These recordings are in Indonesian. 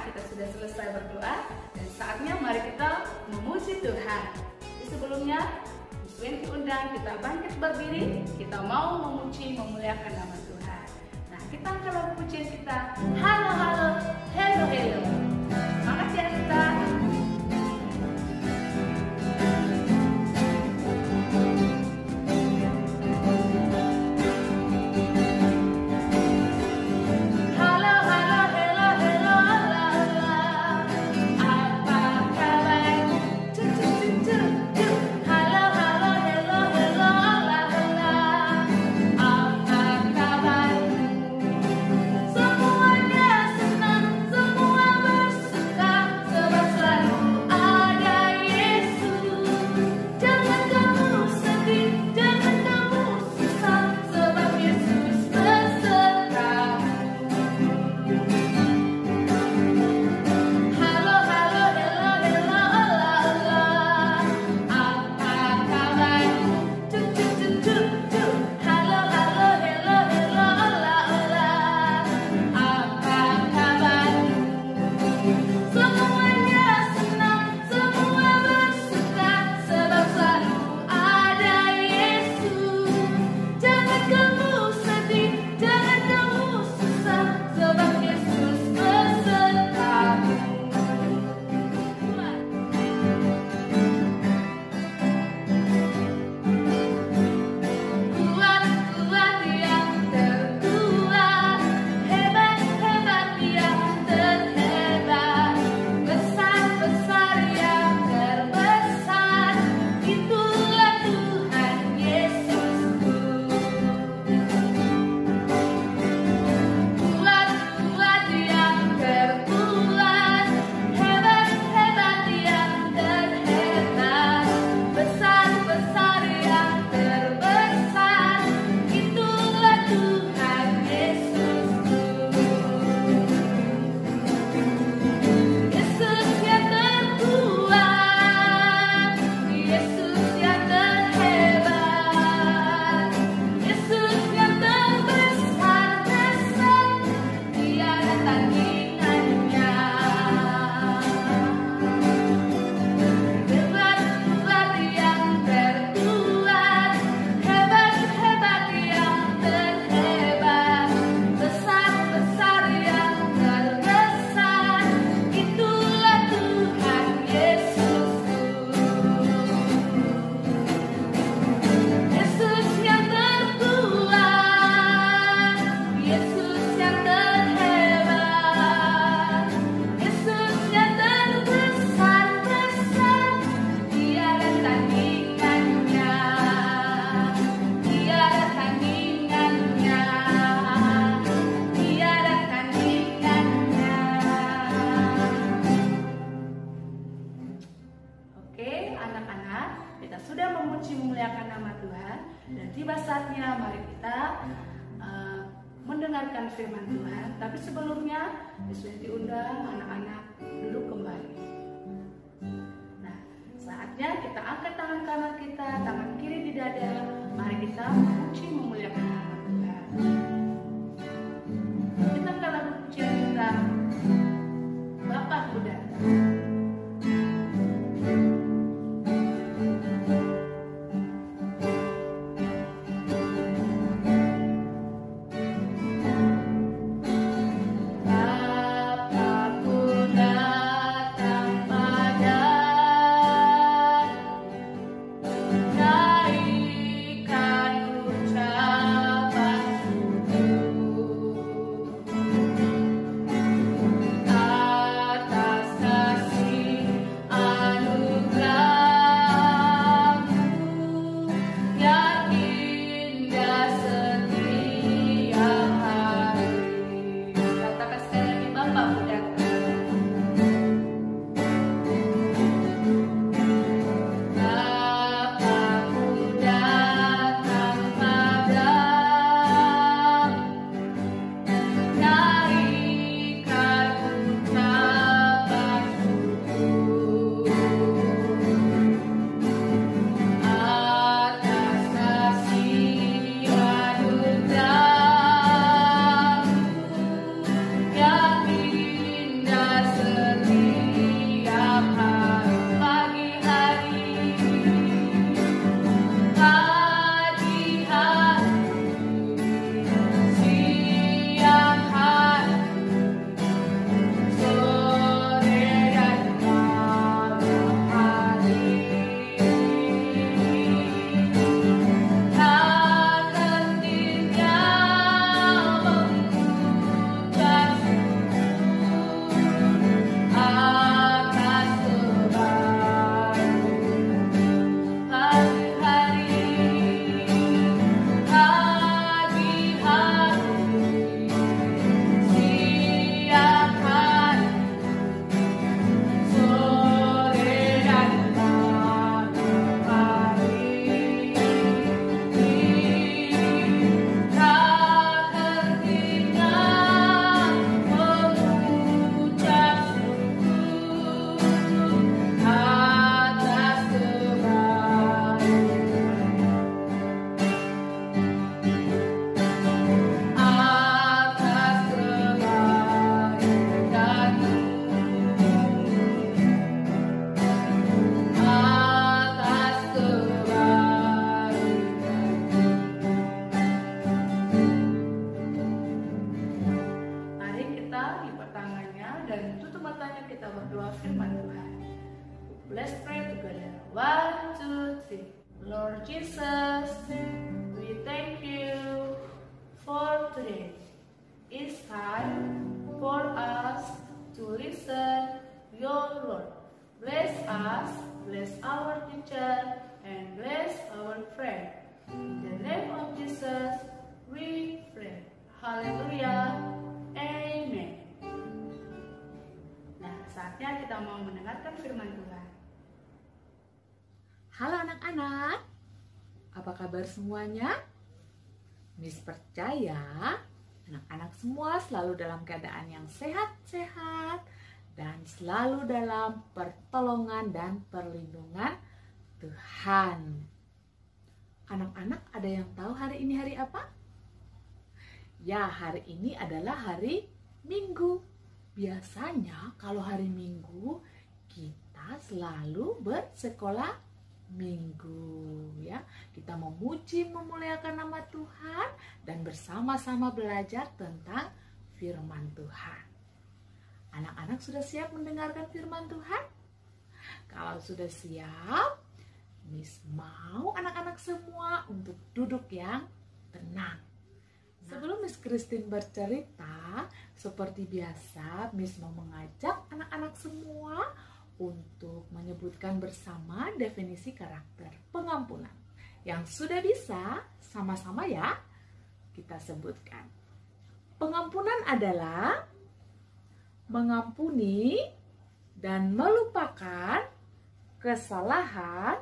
kita sudah selesai berdoa dan saatnya mari kita memuji Tuhan. Jadi sebelumnya Swen diundang kita bangkit berdiri, kita mau memuji memuliakan nama Tuhan. Nah, kita angkat lagu pujian kita. Halo halo, hello hello. Semangat ya kita. Mendengarkan firman Tuhan, tapi sebelumnya Swen diundang anak-anak duduk kembali. Nah, saatnya kita angkat tangan kanan kita, tangan kiri di dada. Mari kita memuji memuliakan nama Tuhan. Kita angkat lagu pujian kita, Bapa Muda. Naikkan ucapan saatnya kita berdoa firman Tuhan. Let's pray together. 1, 2, 3. Lord Jesus, we thank you for today. It's time for us to listen your word. Bless us, bless our teacher, and bless our friend. In the name of Jesus, we pray. Haleluya. Amen. Nah, saatnya kita mau mendengarkan firman Tuhan. Halo anak-anak, apa kabar semuanya? Miss percaya anak-anak semua selalu dalam keadaan yang sehat-sehat dan selalu dalam pertolongan dan perlindungan Tuhan. Anak-anak ada yang tahu hari ini hari apa? Ya, hari ini adalah hari Minggu. Biasanya kalau hari Minggu kita selalu bersekolah Minggu, ya. Kita memuji, memuliakan nama Tuhan dan bersama-sama belajar tentang firman Tuhan. Anak-anak sudah siap mendengarkan firman Tuhan? Kalau sudah siap, Miss mau anak-anak semua untuk duduk yang tenang. Sebelum Miss Christine bercerita, seperti biasa Miss mau mengajak anak-anak semua untuk menyebutkan bersama definisi karakter pengampunan. Yang sudah bisa, sama-sama ya kita sebutkan. Pengampunan adalah mengampuni dan melupakan kesalahan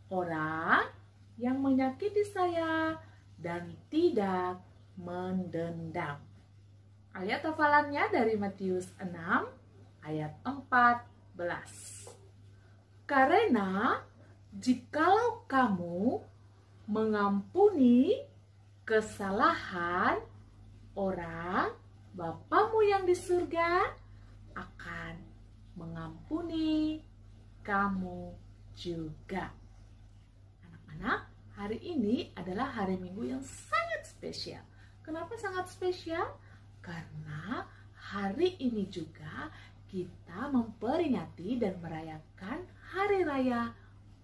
orang yang menyakiti saya dan tidak mendendam. Ayat hafalannya dari Matius 6 ayat 14. Karena jikalau kamu mengampuni kesalahan orang, Bapamu yang di surga akan mengampuni kamu juga. Anak-anak, hari ini adalah hari Minggu yang sangat spesial. Kenapa sangat spesial? Karena hari ini juga kita memperingati dan merayakan Hari Raya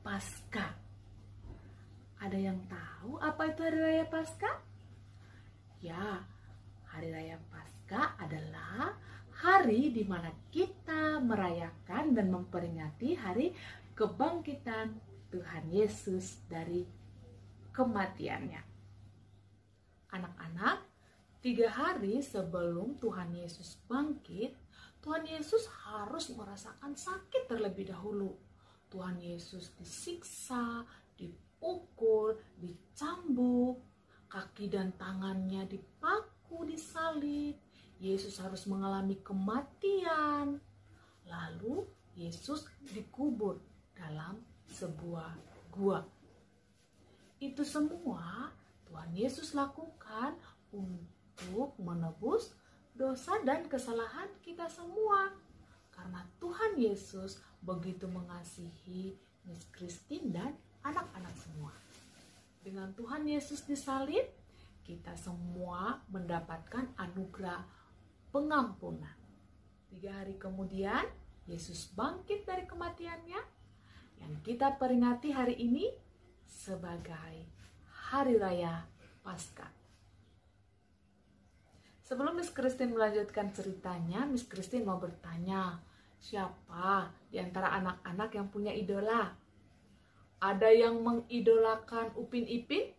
Paskah. Ada yang tahu apa itu Hari Raya Paskah? Ya, Hari Raya Paskah adalah hari di mana kita merayakan dan memperingati hari kebangkitan Tuhan Yesus dari kematiannya. Anak-anak, 3 hari sebelum Tuhan Yesus bangkit, Tuhan Yesus harus merasakan sakit terlebih dahulu. Tuhan Yesus disiksa, dipukul, dicambuk, kaki dan tangannya dipaku, disalib. Yesus harus mengalami kematian. Lalu Yesus dikubur dalam sebuah gua. Itu semua Tuhan Yesus lakukan untuk menebus dosa dan kesalahan kita semua. Karena Tuhan Yesus begitu mengasihi Miss Christine dan anak-anak semua. Dengan Tuhan Yesus disalib, kita semua mendapatkan anugerah pengampunan. 3 hari kemudian, Yesus bangkit dari kematiannya, yang kita peringati hari ini sebagai Hari Raya Paskah. Sebelum Miss Christine melanjutkan ceritanya, Miss Christine mau bertanya, siapa di antara anak-anak yang punya idola? Ada yang mengidolakan Upin Ipin?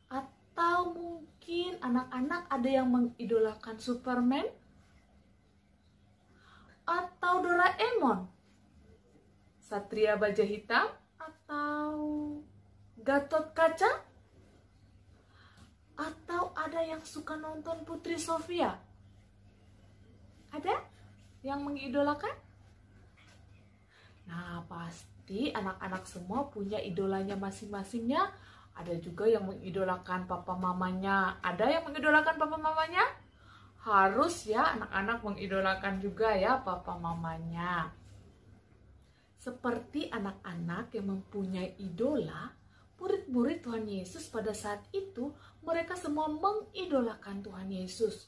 Atau mungkin anak-anak ada yang mengidolakan Superman? Atau Doraemon? Satria Baja Hitam? Atau Gatot Kaca? Atau ada yang suka nonton Putri Sofia? Ada yang mengidolakan? Nah, pasti anak-anak semua punya idolanya masing-masingnya. Ada juga yang mengidolakan papa mamanya. Ada yang mengidolakan papa mamanya? Harus ya anak-anak mengidolakan juga ya papa mamanya. Seperti anak-anak yang mempunyai idola, murid-murid Tuhan Yesus pada saat itu, mereka semua mengidolakan Tuhan Yesus.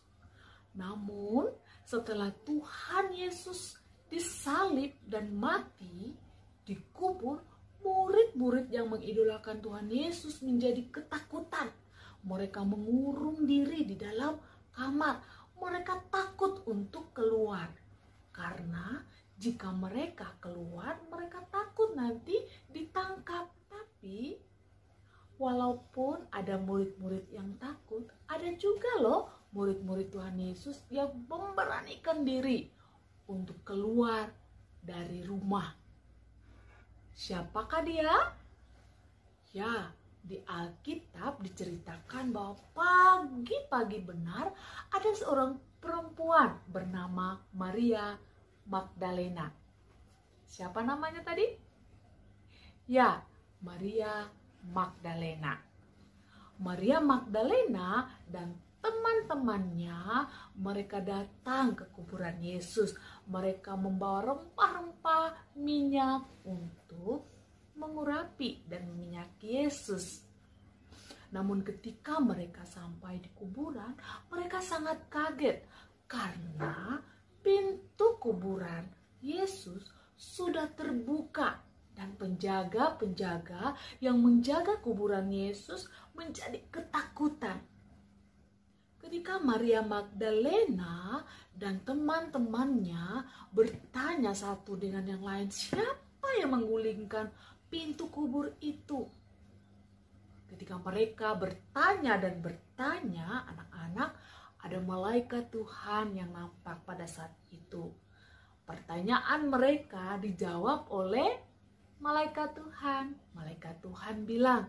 Namun setelah Tuhan Yesus disalib dan mati, dikubur, murid-murid yang mengidolakan Tuhan Yesus menjadi ketakutan. Mereka mengurung diri di dalam kamar. Mereka takut untuk keluar. Karena jika mereka keluar, mereka takut nanti ditangkap. Tapi walaupun ada murid-murid yang takut, ada juga loh murid-murid Tuhan Yesus yang memberanikan diri untuk keluar dari rumah. Siapakah dia? Ya, di Alkitab diceritakan bahwa pagi-pagi benar ada seorang perempuan bernama Maria Magdalena. Siapa namanya tadi? Ya, Maria Magdalena. Maria Magdalena dan teman-temannya, mereka datang ke kuburan Yesus. Mereka membawa rempah-rempah minyak untuk mengurapi dan meminyaki Yesus. Namun ketika mereka sampai di kuburan, mereka sangat kaget karena pintu kuburan Yesus sudah terbuka dan penjaga-penjaga yang menjaga kuburan Yesus menjadi ketakutan. Ketika Maria Magdalena dan teman-temannya bertanya satu dengan yang lain, siapa yang menggulingkan pintu kubur itu? Ketika mereka bertanya dan bertanya, anak-anak, ada malaikat Tuhan yang nampak pada saat itu. Pertanyaan mereka dijawab oleh malaikat Tuhan. Malaikat Tuhan bilang,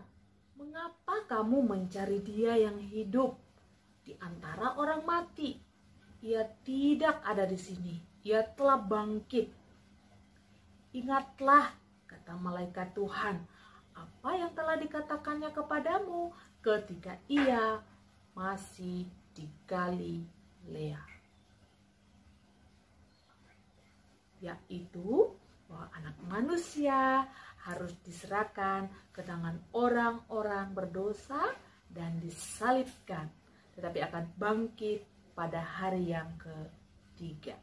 "Mengapa kamu mencari Dia yang hidup di antara orang mati? Ia tidak ada di sini. Ia telah bangkit. Ingatlah," kata malaikat Tuhan, "apa yang telah dikatakannya kepadamu ketika Ia masih di Galilea." Yaitu bahwa anak manusia harus diserahkan ke tangan orang-orang berdosa dan disalibkan, tetapi akan bangkit pada hari yang ketiga.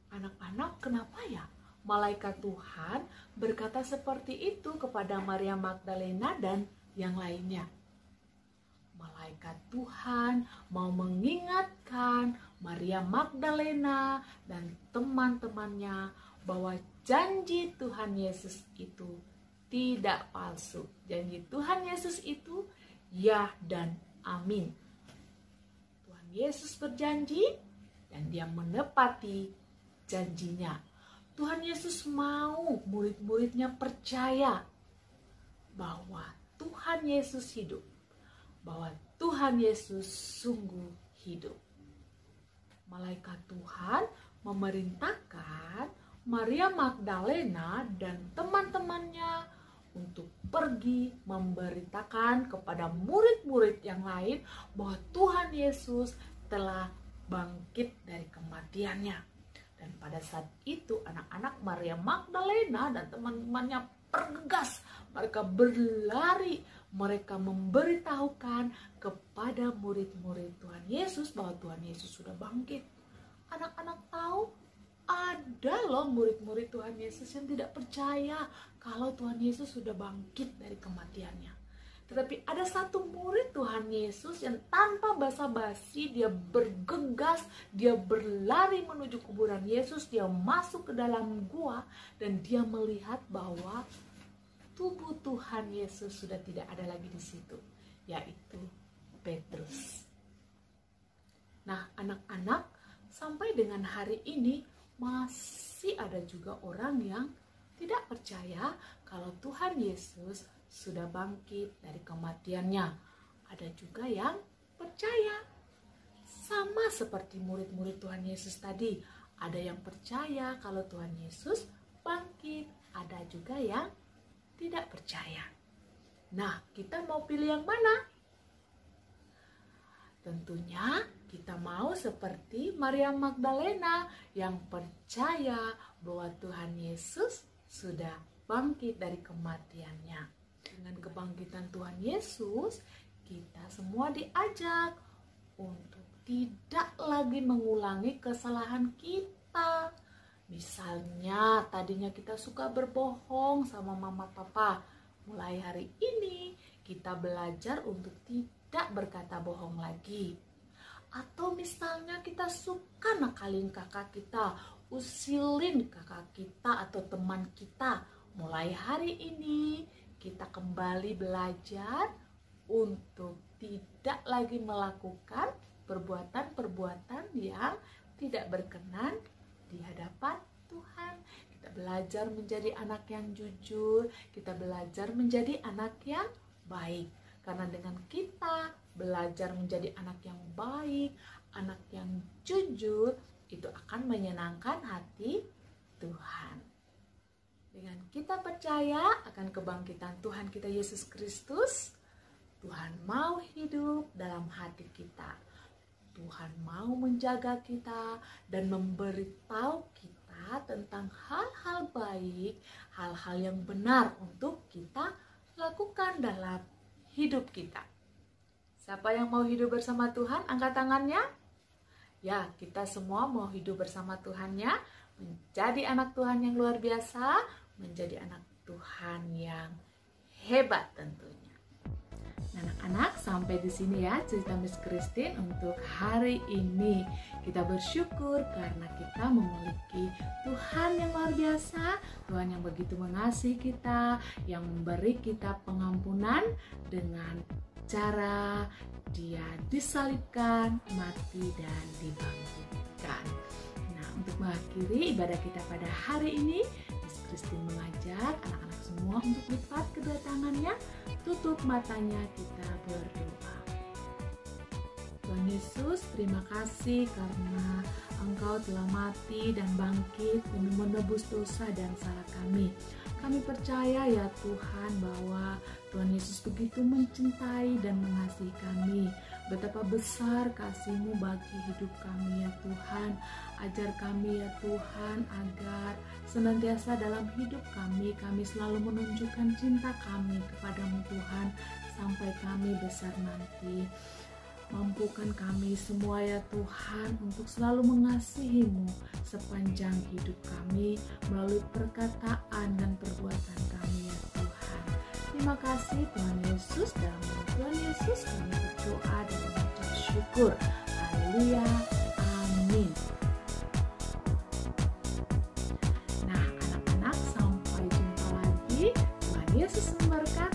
Anak-anak, kenapa ya malaikat Tuhan berkata seperti itu kepada Maria Magdalena dan yang lainnya? Malaikat Tuhan mau mengingatkan Maria Magdalena dan teman-temannya bahwa janji Tuhan Yesus itu tidak palsu. Janji Tuhan Yesus itu ya dan amin. Tuhan Yesus berjanji dan Dia menepati janjinya. Tuhan Yesus mau murid-muridnya percaya bahwa Tuhan Yesus hidup, bahwa Tuhan Yesus sungguh hidup. Malaikat Tuhan memerintahkan Maria Magdalena dan teman-temannya untuk pergi memberitakan kepada murid-murid yang lain bahwa Tuhan Yesus telah bangkit dari kematiannya. Dan pada saat itu anak-anak Maria Magdalena dan teman-temannya bergegas, mereka berlari, mereka memberitahukan kepada murid-murid Tuhan Yesus bahwa Tuhan Yesus sudah bangkit. Anak-anak tahu, ada loh murid-murid Tuhan Yesus yang tidak percaya kalau Tuhan Yesus sudah bangkit dari kematiannya. Tetapi ada satu murid Tuhan Yesus yang tanpa basa-basi dia bergegas, dia berlari menuju kuburan Yesus, dia masuk ke dalam gua dan dia melihat bahwa tubuh Tuhan Yesus sudah tidak ada lagi di situ, yaitu Petrus. Nah, anak-anak, sampai dengan hari ini masih ada juga orang yang tidak percaya kalau Tuhan Yesus sudah bangkit dari kematiannya. Ada juga yang percaya. Sama seperti murid-murid Tuhan Yesus tadi. Ada yang percaya kalau Tuhan Yesus bangkit. Ada juga yang tidak percaya. Nah, kita mau pilih yang mana? Tentunya kita mau seperti Maria Magdalena yang percaya bahwa Tuhan Yesus sudah bangkit dari kematiannya. Dengan kebangkitan Tuhan Yesus, kita semua diajak untuk tidak lagi mengulangi kesalahan kita. Misalnya tadinya kita suka berbohong sama mama papa. Mulai hari ini kita belajar untuk tidak berkata bohong lagi. Atau misalnya kita suka nakalin kakak kita, usilin kakak kita atau teman kita. Mulai hari ini kita kembali belajar untuk tidak lagi melakukan perbuatan-perbuatan yang tidak berkenan di hadapan Tuhan. Kita belajar menjadi anak yang jujur, kita belajar menjadi anak yang baik. Karena dengan kita belajar menjadi anak yang baik, anak yang jujur, itu akan menyenangkan hati Tuhan. Dengan kita percaya akan kebangkitan Tuhan kita Yesus Kristus, Tuhan mau hidup dalam hati kita. Tuhan mau menjaga kita dan memberitahu kita tentang hal-hal baik, hal-hal yang benar untuk kita lakukan dalam hidup kita. Siapa yang mau hidup bersama Tuhan? Angkat tangannya. Ya, kita semua mau hidup bersama Tuhannya, menjadi anak Tuhan yang luar biasa, menjadi anak Tuhan yang hebat tentunya. Anak-anak, sampai di sini ya cerita Miss Christine untuk hari ini. Kita bersyukur karena kita memiliki Tuhan yang luar biasa, Tuhan yang begitu mengasihi kita, yang memberi kita pengampunan dengan cara Dia disalibkan, mati, dan dibangkitkan. Nah, untuk mengakhiri ibadah kita pada hari ini, Miss Christine mengajak anak-anak semua untuk lipat kedua tangannya, tutup matanya, kita berdoa. Tuhan Yesus, terima kasih karena Engkau telah mati dan bangkit demi menebus dosa dan salah kami. Kami percaya ya Tuhan bahwa Tuhan Yesus begitu mencintai dan mengasihi kami. Betapa besar kasih-Mu bagi hidup kami ya Tuhan. Ajar kami ya Tuhan agar senantiasa dalam hidup kami selalu menunjukkan cinta kami kepadamu Tuhan sampai kami besar nanti. Mampukan kami semua ya Tuhan untuk selalu mengasihi-Mu sepanjang hidup kami melalui perkataan dan perbuatan kami ya Tuhan. Terima kasih Tuhan Yesus, dalam nama Tuhan Yesus kami berdoa dan mengucap syukur. Haleluya, amin. Nah anak-anak, sampai jumpa lagi. Tuhan Yesus memberkati.